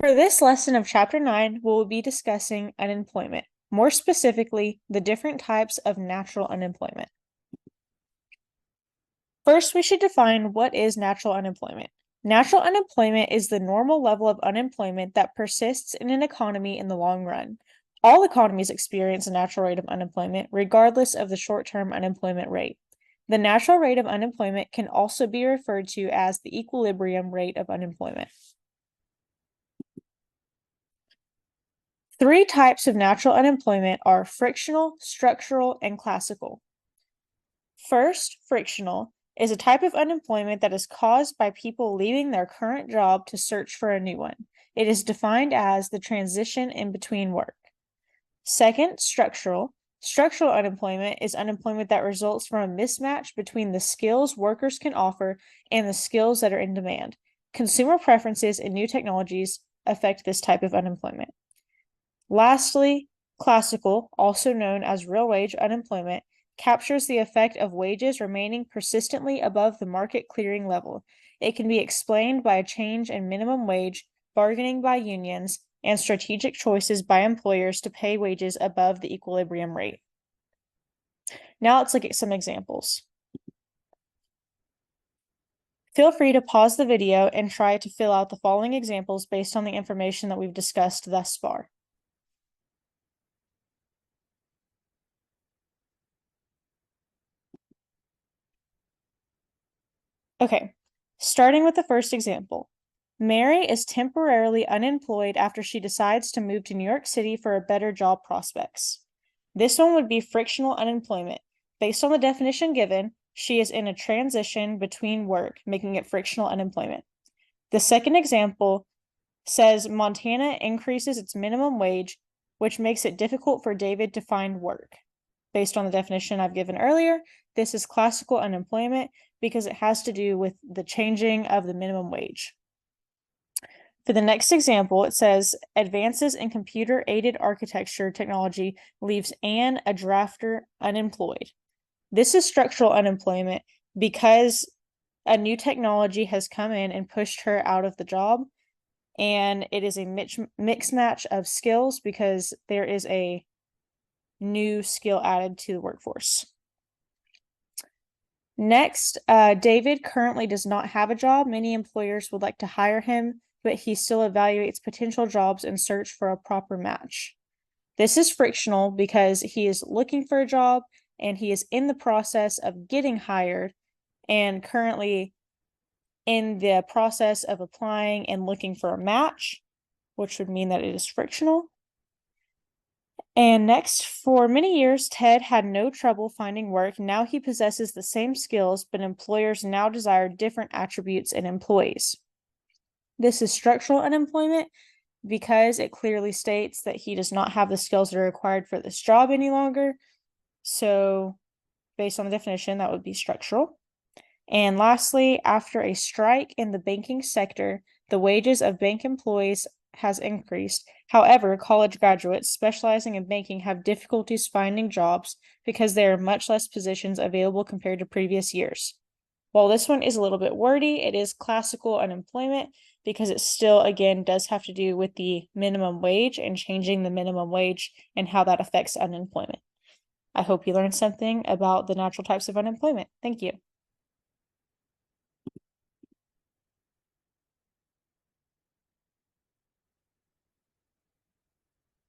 For this lesson of Chapter 9, we will be discussing unemployment, more specifically, the different types of natural unemployment. First, we should define what is natural unemployment. Natural unemployment is the normal level of unemployment that persists in an economy in the long run. All economies experience a natural rate of unemployment, regardless of the short-term unemployment rate. The natural rate of unemployment can also be referred to as the equilibrium rate of unemployment. Three types of natural unemployment are frictional, structural, and classical. First, frictional is a type of unemployment that is caused by people leaving their current job to search for a new one. It is defined as the transition in between work. Second, structural. Structural unemployment is unemployment that results from a mismatch between the skills workers can offer and the skills that are in demand. Consumer preferences and new technologies affect this type of unemployment. Lastly, classical, also known as real wage unemployment, captures the effect of wages remaining persistently above the market clearing level. It can be explained by a change in minimum wage, bargaining by unions, and strategic choices by employers to pay wages above the equilibrium rate. Now let's look at some examples. Feel free to pause the video and try to fill out the following examples based on the information that we've discussed thus far. Okay, starting with the first example. Mary is temporarily unemployed after she decides to move to New York City for a better job prospects. This one would be frictional unemployment. Based on the definition given, she is in a transition between work, making it frictional unemployment. The second example says Montana increases its minimum wage, which makes it difficult for David to find work. Based on the definition I've given earlier, this is classical unemployment because it has to do with the changing of the minimum wage. For the next example, it says advances in computer-aided architecture technology leaves Anne, a drafter, unemployed. This is structural unemployment because a new technology has come in and pushed her out of the job, and it is a mix match of skills because there is a new skill added to the workforce. Next, David currently does not have a job. Many employers would like to hire him, but he still evaluates potential jobs and search for a proper match. This is frictional because he is looking for a job and he is in the process of getting hired and currently in the process of applying and looking for a match, which would mean that it is frictional. And next, for many years, Ted had no trouble finding work. Now he possesses the same skills, but employers now desire different attributes in employees. This is structural unemployment because it clearly states that he does not have the skills that are required for this job any longer. So, based on the definition, that would be structural. And lastly, after a strike in the banking sector, the wages of bank employees has increased. However, college graduates specializing in banking have difficulties finding jobs because there are much less positions available compared to previous years. While this one is a little bit wordy, it is classical unemployment because it still, again, does have to do with the minimum wage and changing the minimum wage and how that affects unemployment. I hope you learned something about the natural types of unemployment. Thank you.